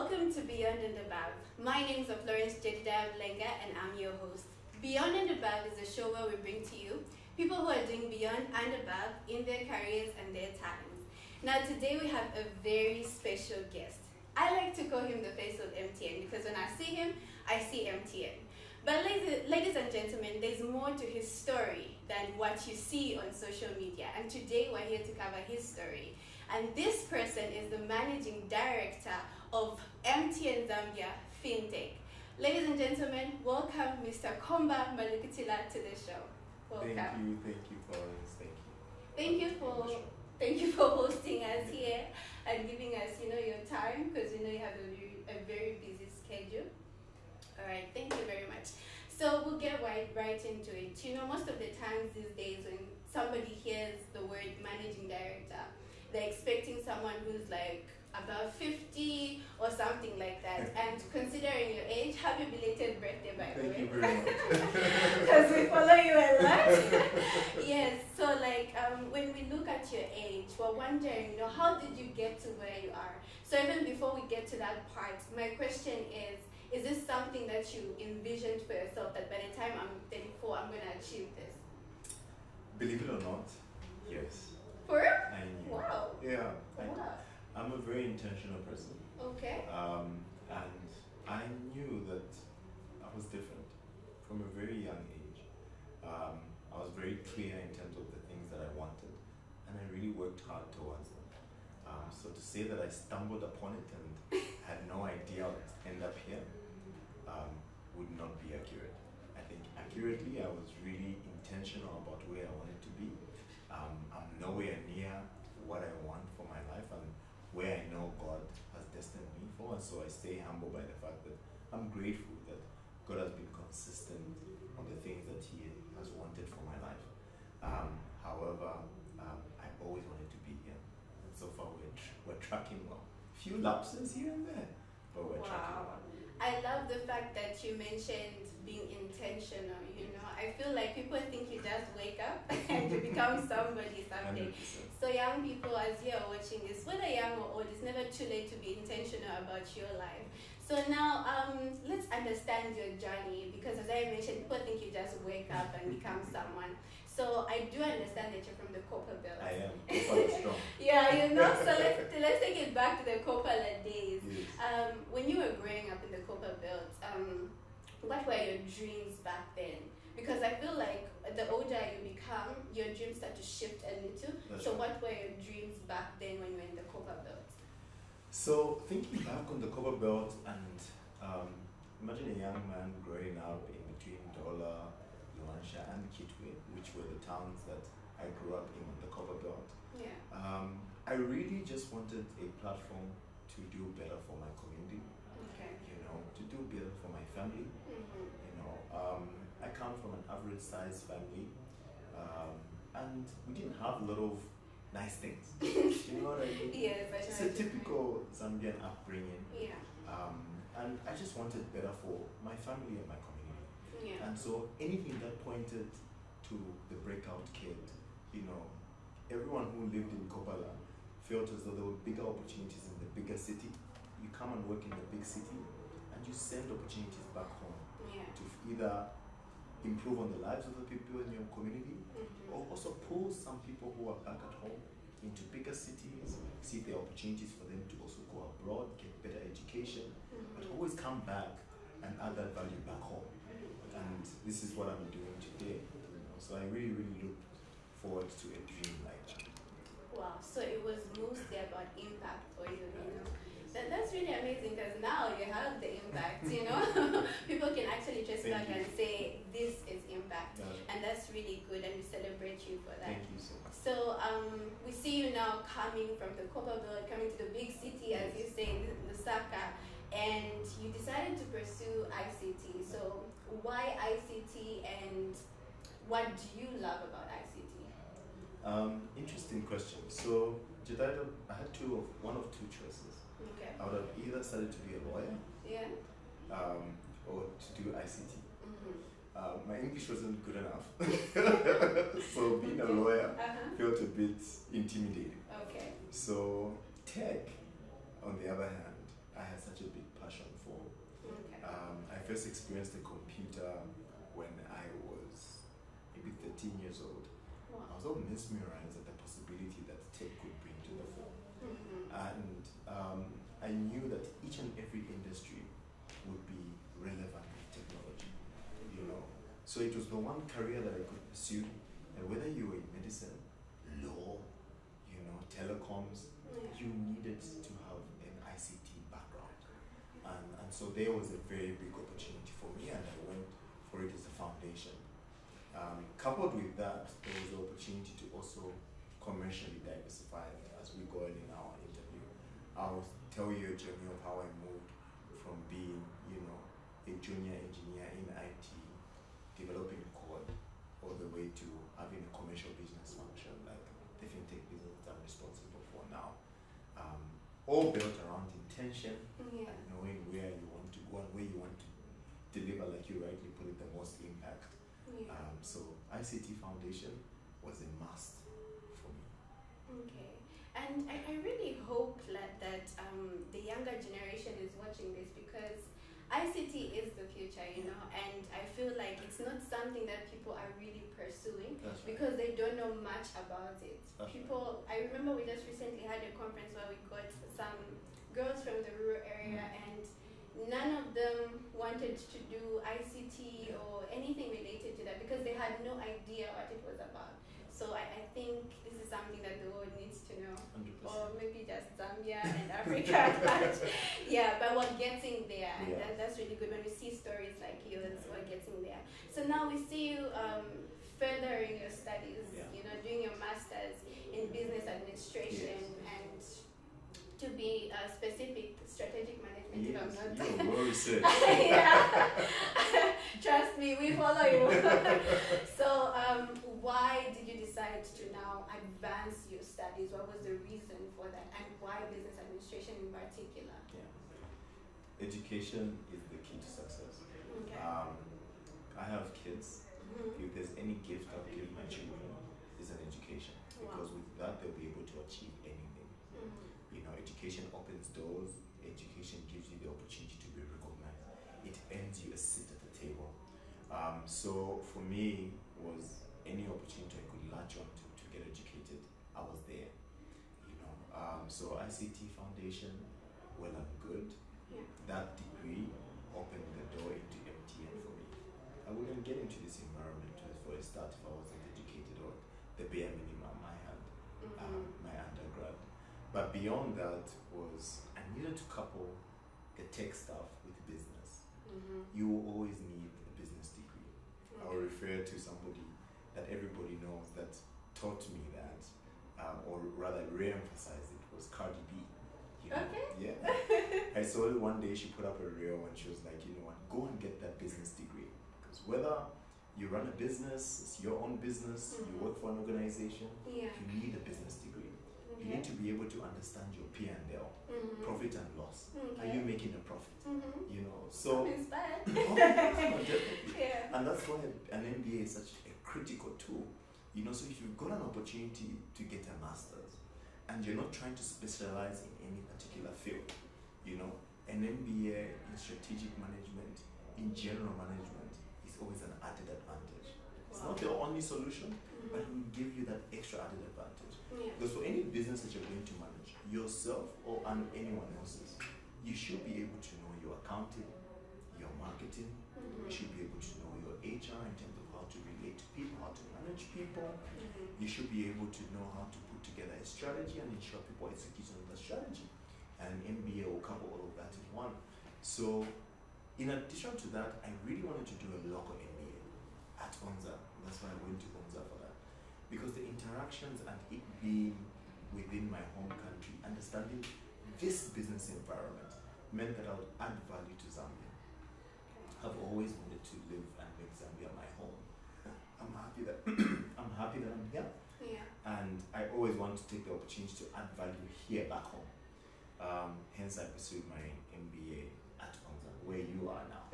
Welcome to Beyond and Above. My name is Florence Jedida Lenga and I'm your host. Beyond and Above is a show where we bring to you people who are doing beyond and above in their careers and their talents. Now today we have a very special guest. I like to call him the face of MTN because when I see him, I see MTN. But ladies and gentlemen, there's more to his story than what you see on social media. And today we're here to cover his story. And this person is the managing director of MTN Zambia Fintech. Ladies and gentlemen, welcome Mr. Komba Malukutila to the show. Welcome. Thank you, Florence. Thank you. Thank you for hosting us here and giving us, your time because you have a very busy schedule. All right, thank you very much. So we'll get right into it. Most of the times these days when somebody hears the word managing director, they're expecting someone who's like about 50 or something like that. And considering your age, happy belated birthday, by the way. Thank you very much. Because we follow you a lot. Yes, so when we look at your age, we're wondering, how did you get to where you are? So even before we get to that part, my question is this something that you envisioned for yourself, that by the time I'm 34, I'm going to achieve this? Believe it or not, yes. For real? I knew. Wow. Yeah. Wow. I'm a very intentional person. Okay. And I knew that I was different from a very young age. I was very clear in terms of the things that I wanted, and I really worked hard towards them. So to say that I stumbled upon it and had no idea I would end up here would not be accurate. I think accurately, I was really intentional about where I wanted to be. I'm nowhere near what I want for my life and where I know God has destined me for, and so I stay humble by the fact that I'm grateful that God has been consistent on the things that He has wanted for my life. However, I always wanted to be here, and so far we're tracking well. Few lapses here and there, but we're tracking well. I love the fact that you mentioned being intentional. I feel like people think you just wake up and you become somebody someday. 100%. So young people, as you are watching this, whether young or old, it's never too late to be intentional about your life. So now, let's understand your journey, because as I mentioned, people think you just wake up and become someone. So I do understand that you're from the Copper Belt. I am quite strong. Yeah, so let's take it back to the Copper days. Yes. When you were growing up in the Copper Belt, what were your dreams back then? Because I feel like the older you become, your dreams start to shift a little. So what were your dreams back then when you were in the Copper Belt? So thinking back on the Komba belt and imagine a young man growing up in between Dola, Luansha and Kitwe, which were the towns that I grew up in the Komba belt. Yeah. I really just wanted a platform to do better for my community. Okay. To do better for my family. I come from an average sized family, and we didn't have a lot of nice things. You know what I mean? Yes, it's a typical Zambian upbringing. Yeah. And I just wanted better for my family and my community. Yeah. And so anything that pointed to the breakout kid, everyone who lived in Kopala felt as though there were bigger opportunities in the bigger city. You come and work in the big city, and you send opportunities back home. Yeah. To either improve on the lives of the people in your community, or also pull some people who are back at home into bigger cities, see if there are opportunities for them to also go abroad, get better education, but always come back and add that value back home. And this is what I'm doing today. So I really, really look forward to a dream like that. Wow, so it was mostly about impact for you, That's really amazing, because now you have the impact, People can actually trace back and say, this is impact. Yeah. And that's really good, and we celebrate you for that. Thank you so much. So we see you now coming from the Copper Belt, coming to the big city, as you say, Lusaka, and you decided to pursue ICT. So why ICT, and what do you love about ICT? Interesting question. So I had one of two choices. Okay. I would have either started to be a lawyer, Yeah. or to do ICT. My English wasn't good enough, so being a lawyer felt a bit intimidating. Okay. So tech, on the other hand, I had such a big first experienced a computer when I was maybe 13 years old. Wow. I was all mesmerized at the possibility that tech could bring to the fore. And I knew that each and every industry would be relevant with technology, you know. So it was the one career that I could pursue, and whether you were in medicine, law, you know, telecoms, you needed to have an ICT background. And so there was a very big opportunity for me, and I went for it as a foundation. Coupled with that, there was the opportunity to also commercially diversify as we go on in our interview. I'll tell you a journey of how I moved from being, you know, a junior engineer in IT, developing code, all the way to having a commercial business function like the Fintech business that I'm responsible for now. All built around intention and knowing where you want to go and where you want to deliver, like you rightly put it, the most impact. So ICT Foundation was a must for me. Okay, and I really hope that the younger generation is watching this, because ICT is the future, you know, and I feel like it's not something that people are really pursuing because they don't know much about it. I remember we just recently had a conference where we got some girls from the rural area, and none of them wanted to do ICT or anything related to that because they had no idea what it was about. So I think this is something that the world needs to know. 100%. Or maybe just Zambia and Africa. But yeah, but we're getting there. And that's really good when we see stories like yours, we're getting there. So now we see you furthering your studies, you know, doing your master's in business administration and to be specific, strategic management, if I'm not. You're well researched. Trust me, we follow you. So, why did you decide to now advance your studies? What was the reason for that, and why business administration in particular? Education is the key to success. Okay. I have kids. If there's any gift I'll give my children, it's an education, because with that they'll be able to achieve anything. You know, education opens doors. Education gives you the opportunity to be recognized. It earns you a seat at the table. So for me, was any opportunity I could latch on to get educated, I was there. You know, so ICT Foundation, well and good. That degree opened the door into MTN for me. I wouldn't get into this environment for a start if I wasn't educated, or the bare minimum I had, my undergrad. But beyond that was I needed to couple the tech stuff with business. You will always need a business degree. I will refer to somebody that everybody knows that taught me that, or rather re-emphasized it, was Cardi B. You know? Yeah. I saw her one day, she put up a reel and she was like, you know what, go and get that business degree. Because whether you run a business, it's your own business, you work for an organization, you need a business degree. You need to be able to understand your P&L, profit and loss. Are you making a profit? You know, so I'm inspired. definitely. And that's why an MBA is such a critical tool. You know, so if you've got an opportunity to get a master's and you're not trying to specialize in any particular field, you know, an MBA in strategic management, in general management, is always an added advantage. It's not the only solution, but it will give you that extra added advantage. Because for any business that you're going to manage, yourself or anyone else's, you should be able to know your accounting, your marketing, you should be able to know your HR in terms of how to relate to people, how to manage people. You should be able to know how to put together a strategy and ensure people execute on the strategy. And an MBA will cover all of that in one. So, in addition to that, I really wanted to do a local MBA at Onza. That's why I went to Onza for that. Because the interactions and it being within my home country, understanding this business environment, meant that I would add value to Zambia. I've always wanted to live and make Zambia my home. I'm happy that I'm here. And I always want to take the opportunity to add value here back home. Hence I pursued my MBA at Komba, where you are now.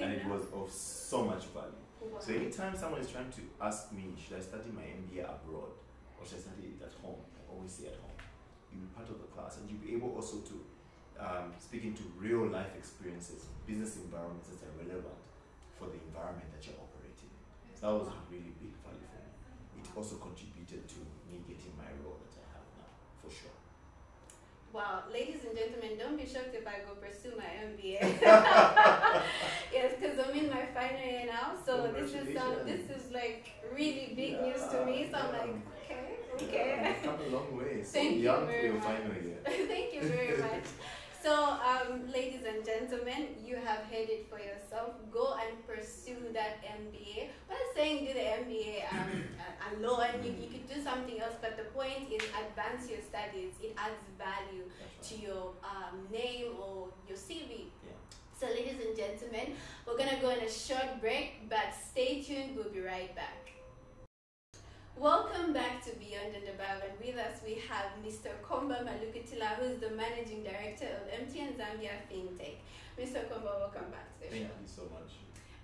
And it was of so much value. So anytime someone is trying to ask me, should I study my MBA abroad or should I study it at home, I always say at home. You'll be part of the class and you'll be able also to speaking to real life experiences, business environments that are relevant for the environment that you're operating in. So that was a really big value for me. It also contributed to me getting my role that I have now, for sure. Wow, ladies and gentlemen, don't be shocked if I go pursue my MBA. Yes, because I'm in my final year now, so this is like really big news to me. So I'm like, okay. You've come a long way. So Thank you young very for your much. final year. Thank you very much. So, ladies and gentlemen, you have heard it for yourself. Go and pursue that MBA. I'm not saying do the MBA alone. You could do something else, but the point is advance your studies. It adds value to your name or your CV. Yeah. So, ladies and gentlemen, we're gonna go on a short break, but stay tuned. We'll be right back. Welcome back to Beyond and Above, and with us we have Mr. Komba Malukutila, who is the Managing Director of MTN Zambia Fintech. Mr. Komba, welcome back to the show. Thank you so much.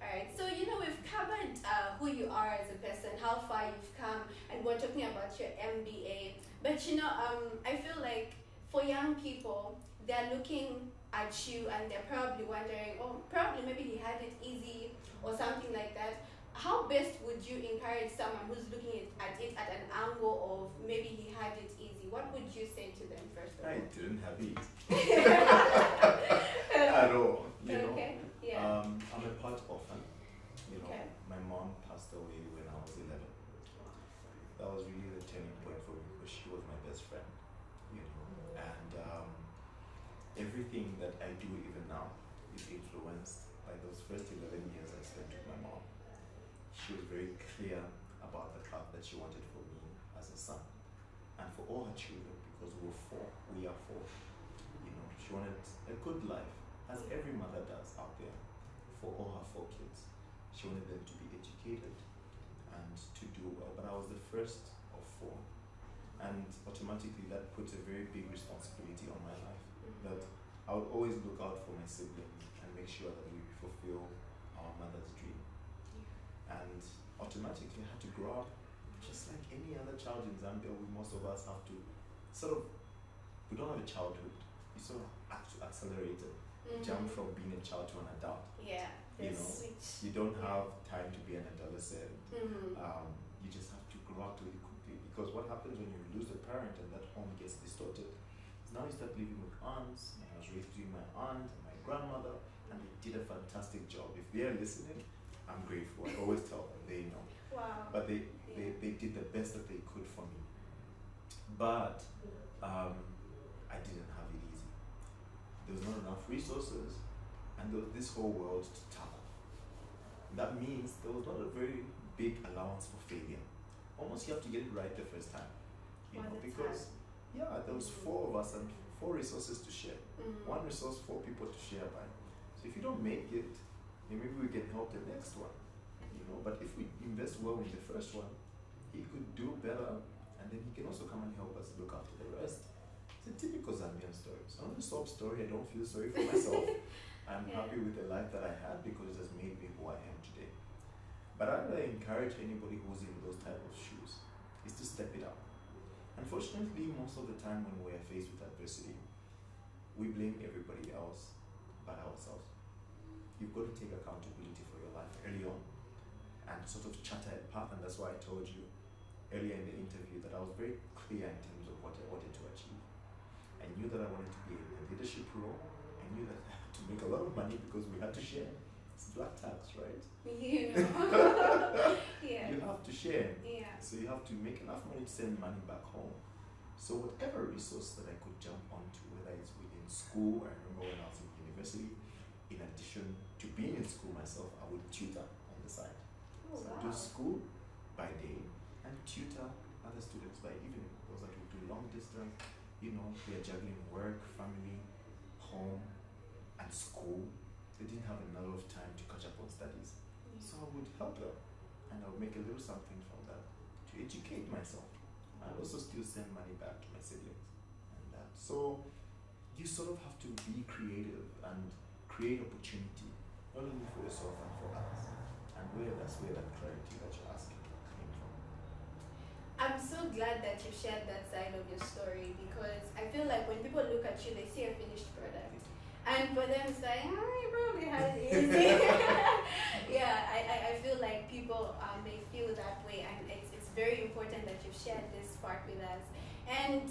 Alright, so we've covered who you are as a person, how far you've come, and we're talking about your MBA. But I feel like for young people, they're looking at you and they're probably wondering, oh, probably maybe he had it easy or something like that. How best would you encourage someone who's looking at it at an angle of maybe he had it easy? What would you say to them first of all? I didn't have it at all. Okay. Yeah. I'm a part orphan. Okay. My mom passed away when I was 11. That was really the turning point for me because she was my best friend. And everything that I do even now is influenced by those first 11 years I spent with my mom. She was very clear about the path that she wanted for me as a son and for all her children, because we are four. She wanted a good life, as every mother does out there, for all her 4 kids. She wanted them to be educated and to do well, but I was the first of 4, and automatically that puts a very big responsibility on my life, that I would always look out for my siblings and make sure that we fulfill our mother's dream. And automatically I had to grow up just like any other child in Zambia. Most of us have to we don't have a childhood. You sort of have to accelerate it, jump from being a child to an adult. Yeah, switch. You don't have time to be an adolescent. You just have to grow up really quickly, because what happens when you lose a parent and that home gets distorted is now you start living with aunts. And I was raised with my aunt and my grandmother, and they did a fantastic job. If they're listening, I'm grateful. I always tell them, they know. Wow. But they did the best that they could for me. But I didn't have it easy. There was not enough resources, and there was this whole world to tackle. That means there was not a very big allowance for failure. Almost you have to get it right the first time. Because there was 4 of us and 4 resources to share. 1 resource, 4 people to share by. So if you don't make it, maybe we can help the next one, But if we invest well in the first one, he could do better, and then he can also come and help us look after the rest. It's a typical Zambian story. It's not a sob story. I don't feel sorry for myself. I'm happy with the life that I had because it has made me who I am today. But I would encourage anybody who's in those type of shoes is to step it up. Unfortunately, most of the time when we are faced with adversity, we blame everybody else but ourselves. You've got to take accountability for your life early on and sort of charter a path, and that's why I told you earlier in the interview that I was very clear in terms of what I wanted to achieve. I knew that I wanted to be in a leadership role. I knew that I had to make a lot of money because we had to share. It's black tax, right? Yeah. You have to share. Yeah. So you have to make enough money to send money back home. So whatever resource that I could jump onto, whether it's within school, I remember when I was in university, in addition to being in school myself, I would tutor on the side. So I do school by day and tutor other students by evening. Those that would do long distance, they are juggling work, family, home, and school. They didn't have enough of time to catch up on studies. So I would help them, and I would make a little something from that to educate myself. I also still send money back to my siblings. And so you sort of have to be creative and create opportunity, not only for yourself and for others. And that's where that clarity that you're asking came from. I'm so glad that you shared that side of your story, because I feel like when people look at you, they see a finished product. for them it's like, you probably had it easy. Yeah, I feel like people may feel that way, and it's very important that you've shared this part with us. And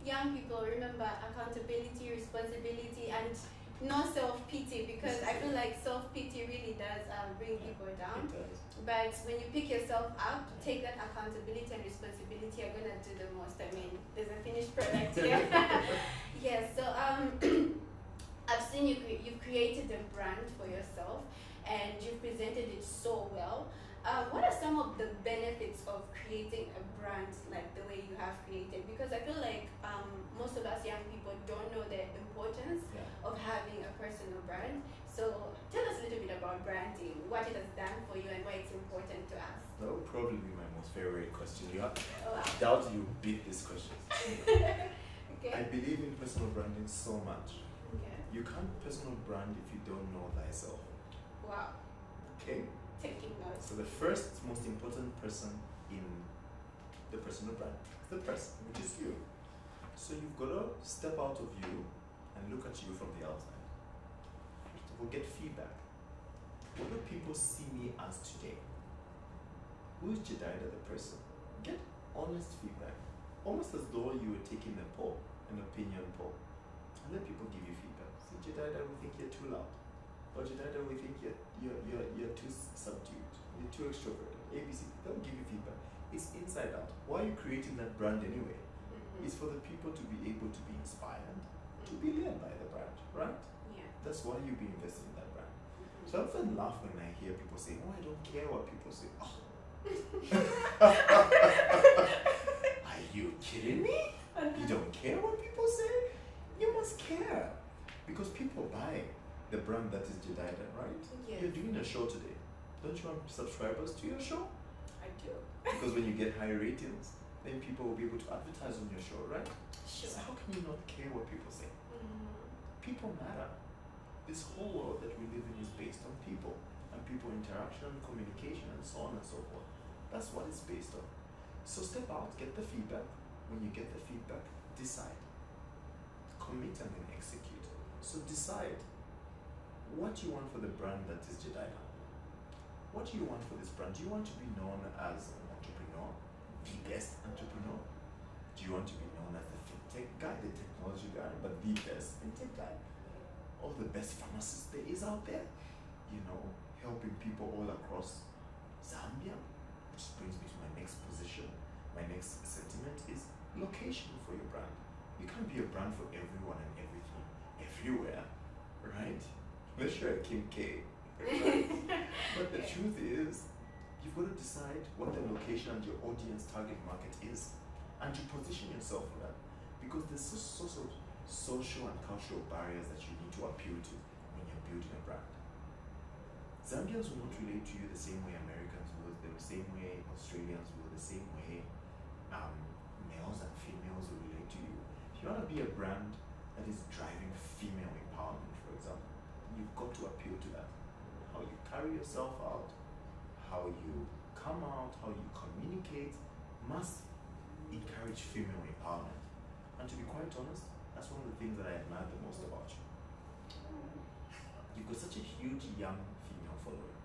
young people, remember accountability, responsibility, and no self-pity, because I feel like self-pity really does bring people down. It does. But when you pick yourself up, take that accountability and responsibility, you're going to do the most. I mean, there's a finished product here. Yes, so I've seen you've created a brand for yourself, and you've presented it so well. What are some of the benefits of creating a brand like the way you have created? Because I feel like most of us young people don't know the importance of having a personal brand. So tell us a little bit about branding, what it has done for you and why it's important to us. That would probably be my most favorite question. You have, Oh, wow. I doubt you beat this question. Okay. I believe in personal branding so much. Okay. You can't personal brand if you don't know thyself. Wow. Okay? Taking notes. So the first most important person in the personal brand is the person, which is you. So you've got to step out of you and look at you from the outside. First of all, get feedback. What do people see me as today? Who is Jedida the person? Get honest feedback. Almost as though you were taking a poll, an opinion poll. And let people give you feedback. So Jedida, we think you're too loud. Or Jedida, we think you're too subdued. You're too extroverted. ABC. They'll give you feedback. It's inside out. Why are you creating that brand anyway? It's for the people to be able to be inspired, to be led by the brand, right? Yeah. That's why you be investing in that brand. So I often laugh when I hear people say, "Oh, I don't care what people say." Oh. Are you kidding me? You don't care what people say? You must care. Because people buy the brand that is Jedida, right? Yes. You're doing a show today. Don't you want subscribers to your show? I do. Because when you get high ratings, then people will be able to advertise on your show, right? Sure. So how can you not care what people say? People matter. This whole world that we live in is based on people and people interaction, communication, and so on and so forth. That's what it's based on. So step out, get the feedback. When you get the feedback, decide. Commit and then execute. So decide what you want for the brand that is Jedida. What do you want for this brand? Do you want to be known as an entrepreneur, the best entrepreneur? Do you want to be known as the Fintech guy, the technology guy, but the best Fintech guy? Or the best pharmacist there is out there? You know, helping people all across Zambia? Which brings me to my next position. My next sentiment is location for your brand. You can't be a brand for everyone and everything, everywhere, right? Unless you're a Kim K. Right? But the truth is, you've got to decide what the location and your audience target market is, and to position yourself for that. Because there's sorts of social and cultural barriers that you need to appeal to when you're building a brand. Zambians will not relate to you the same way Americans will, the same way Australians will, the same way males and females will relate to you. If you want to be a brand that is driving female empowerment, for example, you've got to appeal to that. How you carry yourself out, how you come out, how you communicate must encourage female empowerment. And to be quite honest, that's one of the things that I admire the most about you. You've got such a huge young female following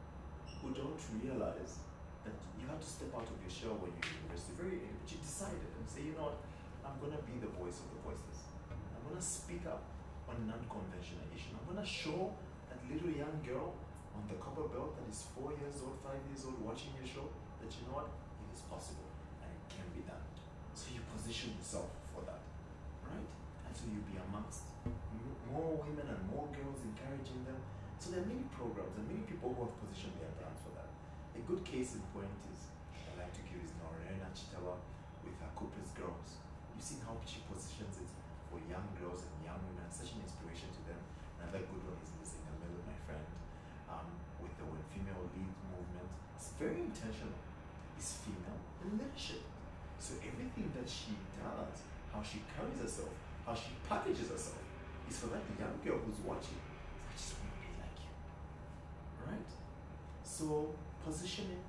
who don't realize that you have to step out of your shell when you're in university. But you decided and say, you know what, I'm going to be the voice of the voiceless. I'm going to speak up on an unconventional issue. I'm going to show that little young girl on the Komba belt that is 4 years old, 5 years old, watching your show, that you know what, it is possible and it can be done. So you position yourself for that, right? And so you'll be amongst more women and more girls, encouraging them. So there are many programs and many people who have positioned their brands for that. A good case in point is, I like to give is Norena Chitawa with her Cooper's Girls. You've seen how she positions it for young girls and young women, such an inspiration to them. Another good one is Liz Ingamil, my friend, with the When Female Lead movement. It's very intentional. It's female in leadership. So everything that she does, how she carries herself, how she packages herself, is for that young girl who's watching. I just want to be like you. Right? So positioning,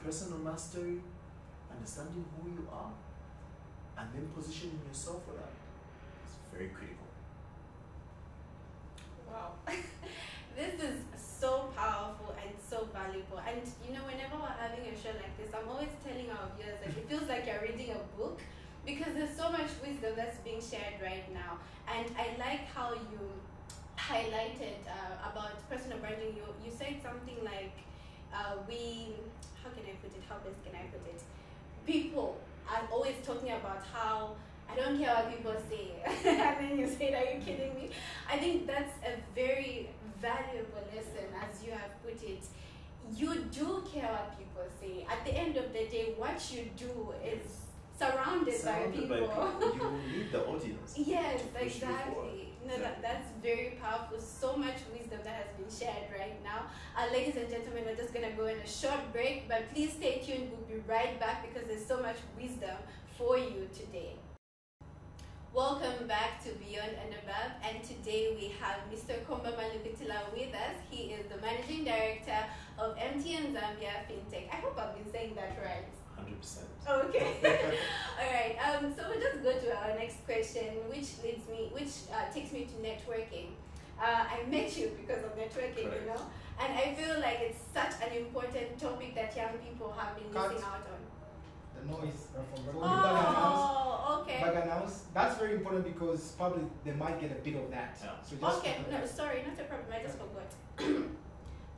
personal mastery, understanding who you are, and then positioning yourself for that is very critical. people. And you know, whenever we're having a show like this, I'm always telling our viewers that it feels like you're reading a book because there's so much wisdom that's being shared right now. And I like how you highlighted about personal branding. You said something like how can I put it? How best can I put it? People are always talking about how I don't care what people say. And then you say, are you kidding me? I think that's a very valuable lesson, as you have put it. You do care what people say. At the end of the day, what you do is surrounded by people. You need the audience. Yes, to push exactly. No, that's very powerful. So much wisdom that has been shared right now. Ladies and gentlemen, we're just going to go in a short break, but please stay tuned. We'll be right back because there's so much wisdom for you today. Welcome back to Beyond and Above, and today we have Mr. Komba Malukutila with us. He is the Managing Director of MTN Zambia Fintech. I hope I've been saying that right. 100%. Okay. All right. So we'll just go to our next question, which takes me to networking. I met you because of networking, Correct. you know, and I feel like it's such an important topic that young people have been missing out on. The noise from Oh, okay. back announce. That's very important because probably they might get a bit of that. Yeah. So just Okay, no, sorry, not a problem. I just forgot.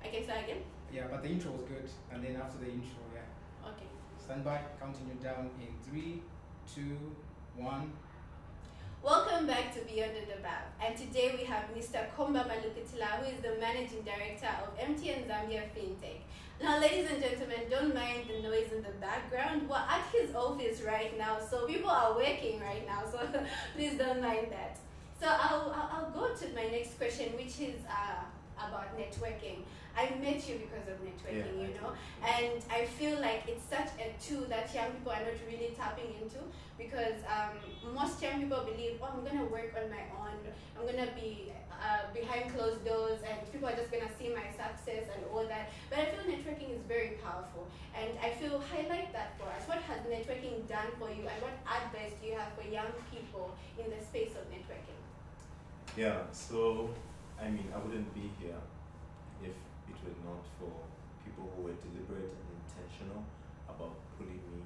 I can say again. Yeah, but the intro was good, and then after the intro, yeah. Okay. Stand by, counting you down in 3, 2, 1. Welcome back to Beyond and Above, and today we have Mr. Komba Malukutila, who is the Managing Director of MTN Zambia Fintech. Now, ladies and gentlemen, don't mind the noise in the background. We're at his office right now, so people are working right now, so please don't mind that. So I'll go to my next question, which is about networking. I met you because of networking, you know, and I feel like it's such a tool that young people are not really tapping into because most young people believe, oh, I'm going to work on my own, I'm going to be behind closed doors and people are just going to see my success and all that. But I feel networking is very powerful, and I feel highlight that for us. What has networking done for you, and what advice do you have for young people in the space of networking? Yeah, so I mean, I wouldn't be here if it were not for people who were deliberate and intentional about pulling me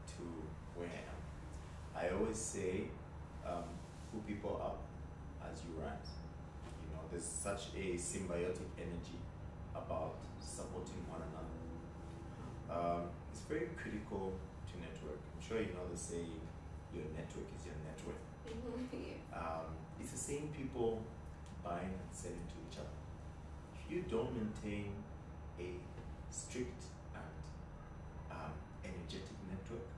to where I am. I always say, pull people up as you rise. You know, there's such a symbiotic energy about supporting one another. It's very critical to network. I'm sure you know the saying, your network is your network. It's the same people buying and selling to each other. If you don't maintain a strict and energetic network,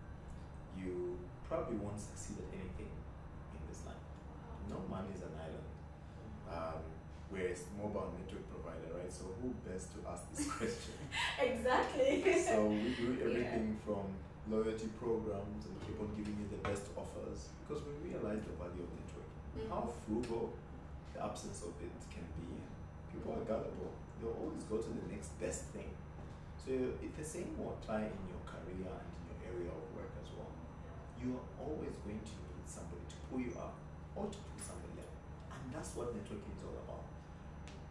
you probably won't succeed at anything in this life. No man is an island. Whereas mobile network provider, right? So who best to ask this question? Exactly. So we do everything from loyalty programs and keep on giving you the best offers because we realize the value of networking. How frugal the absence of it can be. People are gullible. They'll always go to the next best thing. So it's the same will apply in your career and in your area of work as well. You are always going to need somebody to pull you up or to pull somebody up. And that's what networking is all about.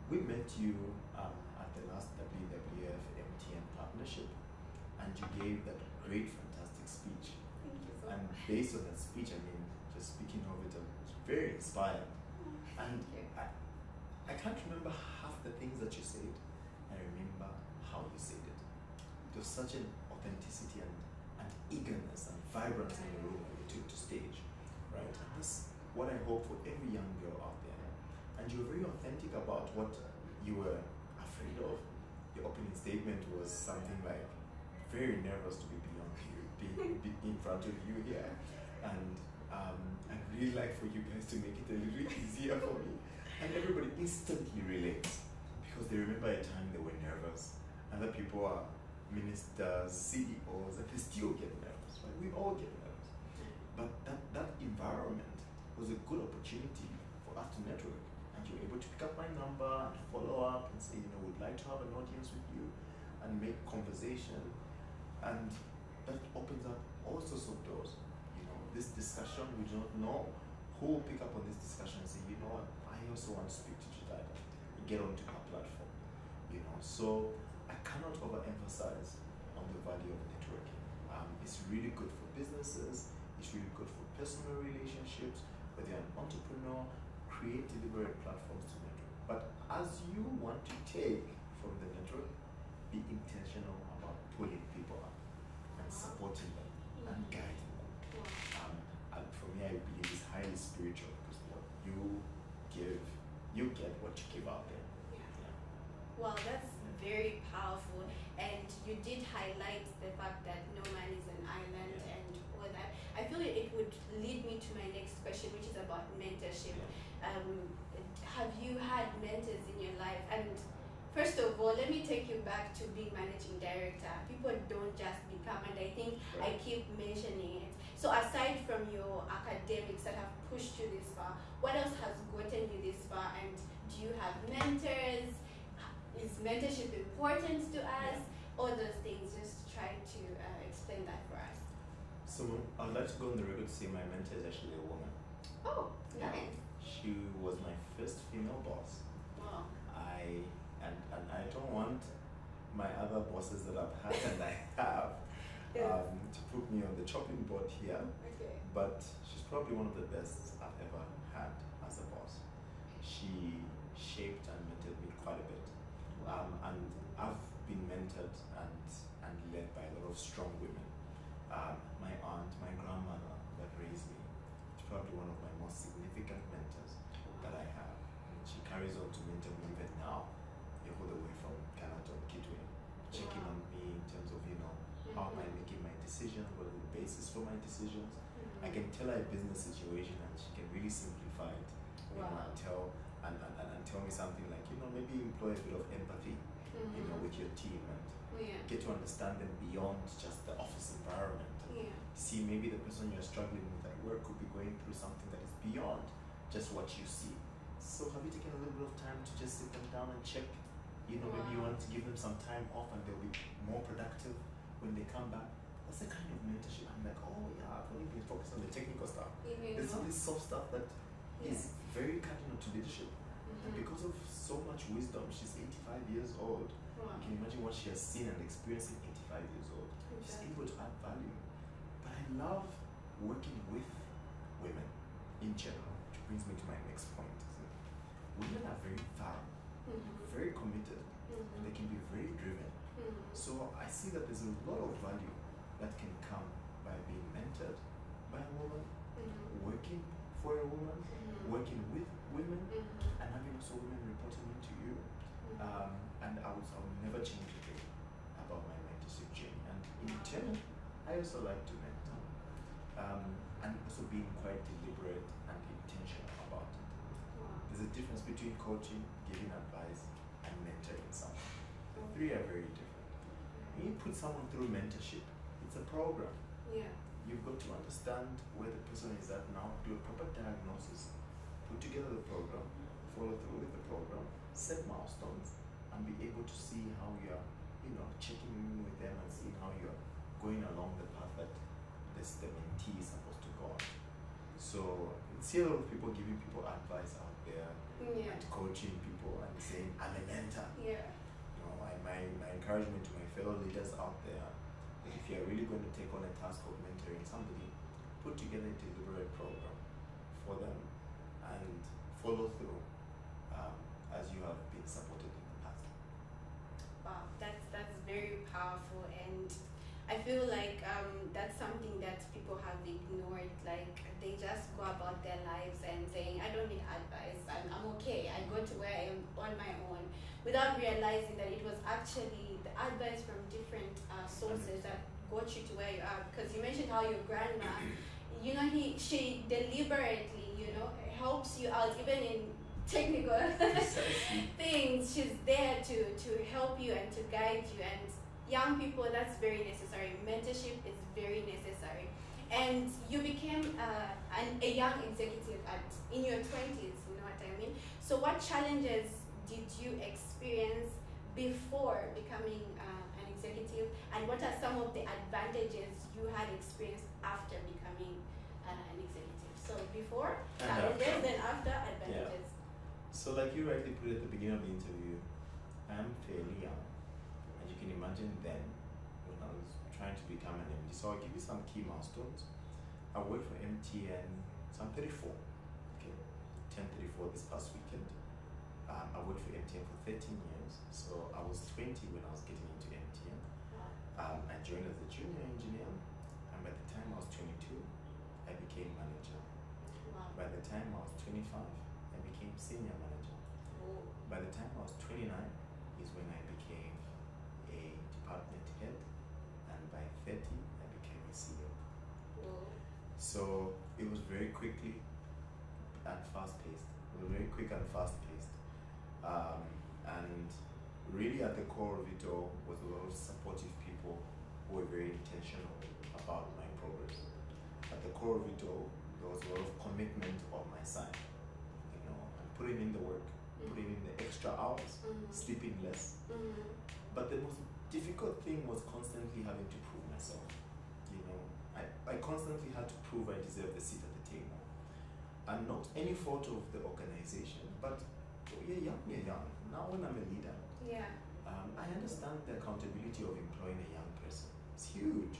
We met you at the last WWF MTN partnership, and you gave that great, fantastic speech. Thank you so And much. based on that speech, I mean, just speaking of it, I was very inspired. And I can't remember half the things that you said. I remember how you said it. It was such an authenticity and eagerness and vibrance in the room when you took to stage, right? And that's what I hope for every young girl out there. And you were very authentic about what you were afraid of. Your opening statement was something like, very nervous to be beyond you, be in front of you here. And I'd really like for you guys to make it a little easier for me. And everybody instantly relates because they remember a time they were nervous. Other people are ministers, CEOs, and they still get nervous, right? We all get nervous. But that environment was a good opportunity for us to network. And you were able to pick up my number and follow up and say, you know, we'd like to have an audience with you and make conversation. And that opens up all sorts of doors. You know, this discussion, we don't know who will pick up on this discussion and say, you know what, I also want to speak to Jidada and get onto our platform. You know, so I cannot overemphasize on the value of networking. It's really good for businesses, it's really good for personal relationships, whether you're an entrepreneur, create deliberate platforms to network. But as you want to take from the network, be intentional about pulling people up and supporting them and guiding them. And for me, I believe it's highly spiritual because what you give, you get what you give out there. Yeah. Well, that's very powerful, and you did highlight the fact that no man is an island and all that. I feel it would lead me to my next question, which is about mentorship. Have you had mentors in your life? And first of all, let me take you back to being managing director. People don't just become, and I think I keep mentioning it. So aside from your academics that have pushed you this far, what else has gotten you this far? And do you have mentors? Is mentorship important to us? All those things, just try to explain that for us. So I'd like to go on the record to say my mentor is actually a woman. Oh, nice. She was my first female boss. Wow. And I don't want my other bosses that I've had and I have to put me on the chopping board here. Okay. But she's probably one of the best I've ever had as a boss. She shaped and mentored me quite a bit. And I've been mentored and led by a lot of strong women. My aunt, my grandmother that raised me, is probably one of my most significant mentors that I have. And she carries on to mentor me even now, all the way from Canada to Kitwe, checking on me in terms of, how am I making my decisions, what are the basis for my decisions. I can tell her a business situation and she can really simplify it, and tell me something like, maybe employ a bit of empathy, with your team and get to understand them beyond just the office environment. See, maybe the person you're struggling with at work could be going through something that is beyond just what you see. So have you taken a little bit of time to just sit them down and check? Maybe you want to give them some time off and they'll be more productive when they come back. That's the kind of mentorship. I'm like, oh yeah, I've only been focused on the technical stuff. There's all this soft stuff that is very cardinal to leadership. And because of so much wisdom, she's 85 years old. You can imagine what she has seen and experienced at 85 years old. She's able to add value. But I love working with women in general, which brings me to my next point. Women are very thorough, very committed, and they can be very driven. So I see that there's a lot of value that can come by being mentored by a woman, working for a woman, working with women, and having also women reporting into you. And I will never change a thing about my mentorship journey. And in turn, I also like to mentor. And also being quite deliberate and intentional about it. There's a difference between coaching, giving advice, and mentoring someone. The three are very different. When you put someone through mentorship, it's a program. You've got to understand where the person is at now, do a proper diagnosis, put together the program, follow through with the program, set milestones, and be able to see how you're, checking in with them and seeing how you're going along the path that the mentee is supposed to go on. So I see a lot of people giving people advice out there and coaching people and saying, I'm a mentor. My encouragement to my fellow leaders out there, if you're really going to take on a task of mentoring somebody, put together a deliberate program for them and follow through as you have been supported in the past. Wow, that's very powerful, and I feel like that's something that people have ignored. Like they just go about their lives and saying, I don't need advice, I'm okay, I go to where I am on my own, without realizing that it was actually the advice from different sources that got you to where you are. Because you mentioned how your grandma, she deliberately, helps you out even in technical things. She's there to help you and to guide you. And young people, that's very necessary. Mentorship is very necessary. And you became a young executive in your 20s, you know what I mean? So what challenges did you experience before becoming an executive, and what are some of the advantages you had experienced after becoming an executive? So before, challenges, then after, advantages. So like you rightly put at the beginning of the interview, I'm fairly young. And you can imagine then, when I was trying to become an MD. So I'll give you some key milestones. I worked for MTN, so I'm 34. Okay, 10:34 this past weekend. I worked for MTN for 13 years. So I was 20 when I was getting into MTN. I joined as a junior engineer, and by the time I was 22, I became manager. Wow. By the time I was 25, I became senior manager. Oh. By the time I was 29 is when I became a department head, and by 30 I became a CEO. Oh. So it was very quickly and fast paced. It was very quick and fast paced. And really at the core of it all was a lot of supportive people who were very intentional about my progress. At the core of it all, there was a lot of commitment on my side. You know, and putting in the work, putting in the extra hours, sleeping less. But the most difficult thing was constantly having to prove myself. You know, I constantly had to prove I deserve the seat at the table. And not any fault of the organization, but we're young. Now when I'm a leader, I understand the accountability of employing a young person. It's huge.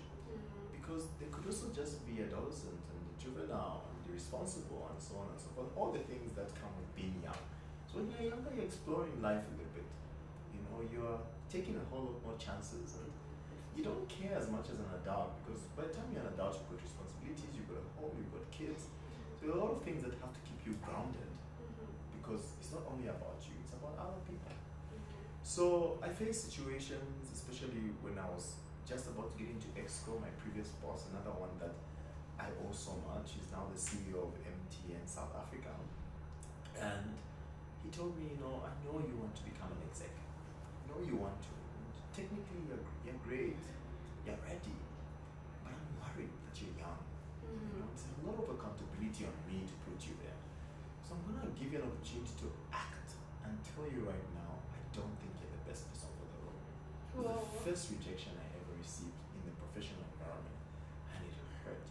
Because they could also just be adolescent and juvenile and irresponsible and so on and so forth. All the things that come with being young. So when you're younger, you're exploring life a little bit. You know, you're taking a whole lot more chances, and you don't care as much as an adult, because by the time you're an adult, you've got responsibilities, you've got a home, you've got kids. So there are a lot of things that have to keep you grounded, because it's not only about you, it's about other people. So I faced situations, especially when I was just about to get into EXCO. My previous boss, another one that I owe so much, is now the CEO of MTN South Africa. And he told me, you know, I know you want to become an exec. I know you want to. And technically, you're great. You're ready. But I'm worried that you're young. You know, there's a lot of accountability on me to put you there. So I'm going to give you an opportunity to act and tell you right now, I don't think you're the best person for the role. It was the first rejection I ever received in the professional environment, and it hurt.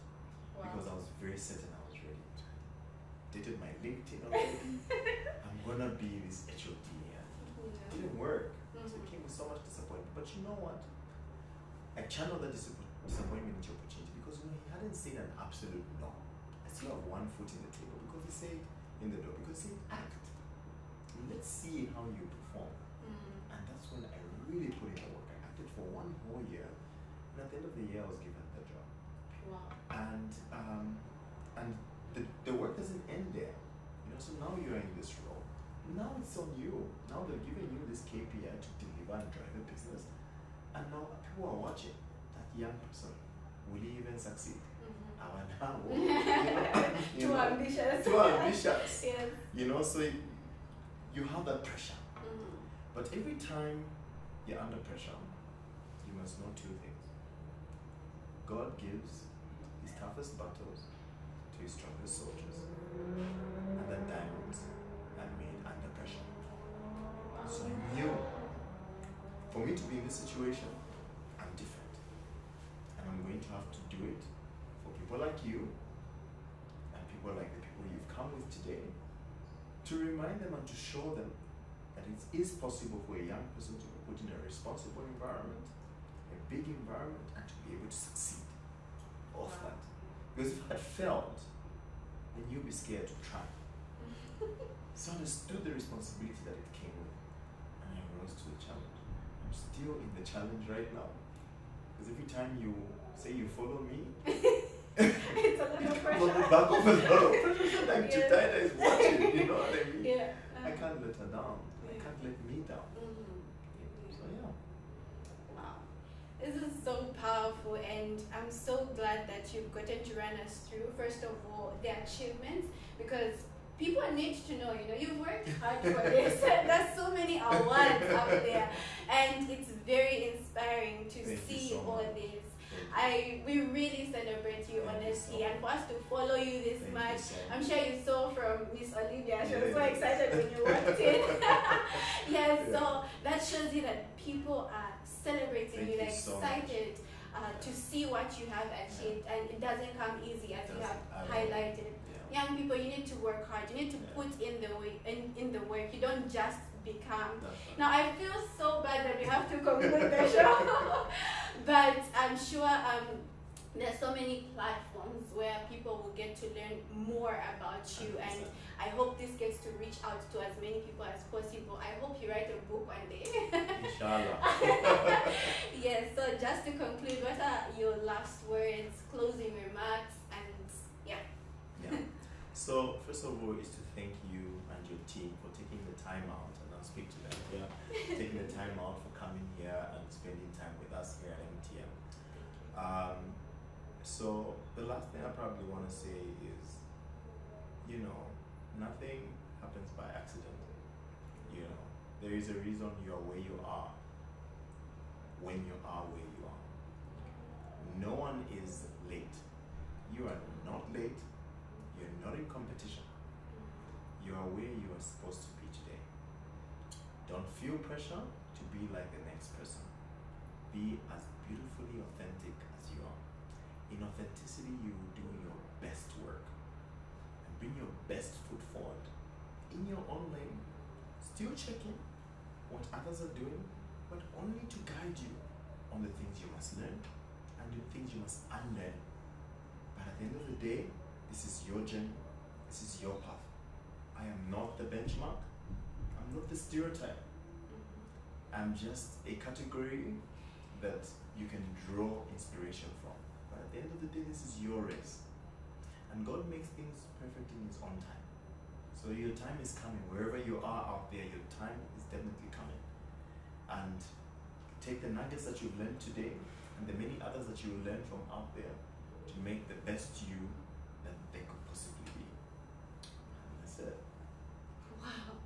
Because I was very certain I was ready. Dated my LinkedIn already. I'm gonna be this HOD, and it didn't work. So it came with so much disappointment. But you know what? I channeled that disappointment into opportunity, because you know he hadn't said an absolute no. I still have one foot in the table, because he said in the door, because he said act. Let's see how you perform. And that's when I really put in the work. I acted for 1 whole year, and at the end of the year I was given the job. And the work doesn't end there. You know, so now you're in this role. Now it's on you. Now they're giving you this KPI to deliver and drive a business. And now people are watching that young person. Will he even succeed? Now, Too ambitious. Too ambitious. Yes. You know, so you have that pressure. But every time you're under pressure, you must know 2 things. God gives his toughest battles to his strongest soldiers. And that diamonds are made under pressure. So I knew, for me to be in this situation, I'm different. And I'm going to have to do it for people like you, and people like the people you've come with today, to remind them and to show them that it is possible for a young person to be put in a responsible environment, a big environment, and to be able to succeed off that. Because if I had failed, then you'd be scared to try. So I understood the responsibility that it came with, and I rose to the challenge. I'm still in the challenge right now. Because every time you say you follow me, it's a lot of pressure. On the back of a lot of pressure. Like Chitaida is watching, you know what I mean? Yeah. I can't let her down. I can't let me down. So yeah. Wow. This is so powerful, and I'm so glad that you've gotten to run us through, first of all, the achievements, because people need to know, you know, you've worked hard for this. There's so many awards out there, and it's very inspiring to see all this. We really celebrate you, honestly, and for us to follow you this much. I'm sure you saw from Miss Olivia, she was so excited when you walked in. So that shows you that people are celebrating you, like excited to see what you have achieved, and it doesn't come easy, as you have highlighted. Young people, you need to work hard. You need to put in the work. You don't just become. That's right. Now I feel so bad that we have to conclude the show, but I'm sure there's so many platforms where people will get to learn more about you, and I hope this gets to reach out to as many people as possible. I hope you write a book one day. Inshallah. Yes, so just to conclude, what are your last words, closing remarks, and yeah. So first of all is to thank you and your team for taking the time out, and I'll speak to them here, taking the time out for coming here and spending time with us here at MTN. So the last thing I probably want to say is, nothing happens by accident. There is a reason you are where you are when you are where you are. No one is late. You are not late. You're not in competition. You are where you are supposed to be today. Don't feel pressure to be like the next person. Be as beautifully authentic as you are. In authenticity, you will do your best work and bring your best foot forward in your own lane, still checking what others are doing, but only to guide you on the things you must learn and the things you must unlearn. But at the end of the day, this is your journey, this is your path. I am not the benchmark, I'm not the stereotype. I'm just a category that you can draw inspiration from. But at the end of the day, this is your race. And God makes things perfect in His own time. So your time is coming. Wherever you are out there, your time is definitely coming. And take the nuggets that you've learned today and the many others that you will learn from out there to make the best you that they could possibly be. And that's it. Wow.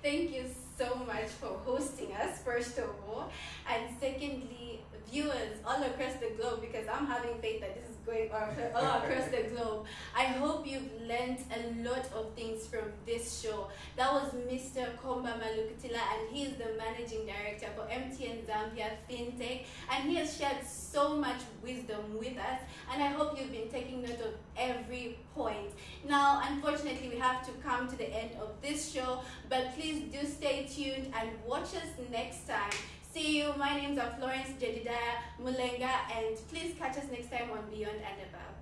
Thank you so much for hosting us, first of all. And secondly, viewers all across the globe, because I'm having faith that this is going all across the globe. I hope you've learned a lot of things from this show. That was Mr. Komba Malukutila, and he is the managing director for MTN Zambia Fintech, and he has shared so much wisdom with us, and I hope you've been taking note of every point. Now, unfortunately, we have to come to the end of this show, but please do stay tuned and watch us next time. See you. My name's Florence Jedediah Mulenga, and please catch us next time on Beyond and Above.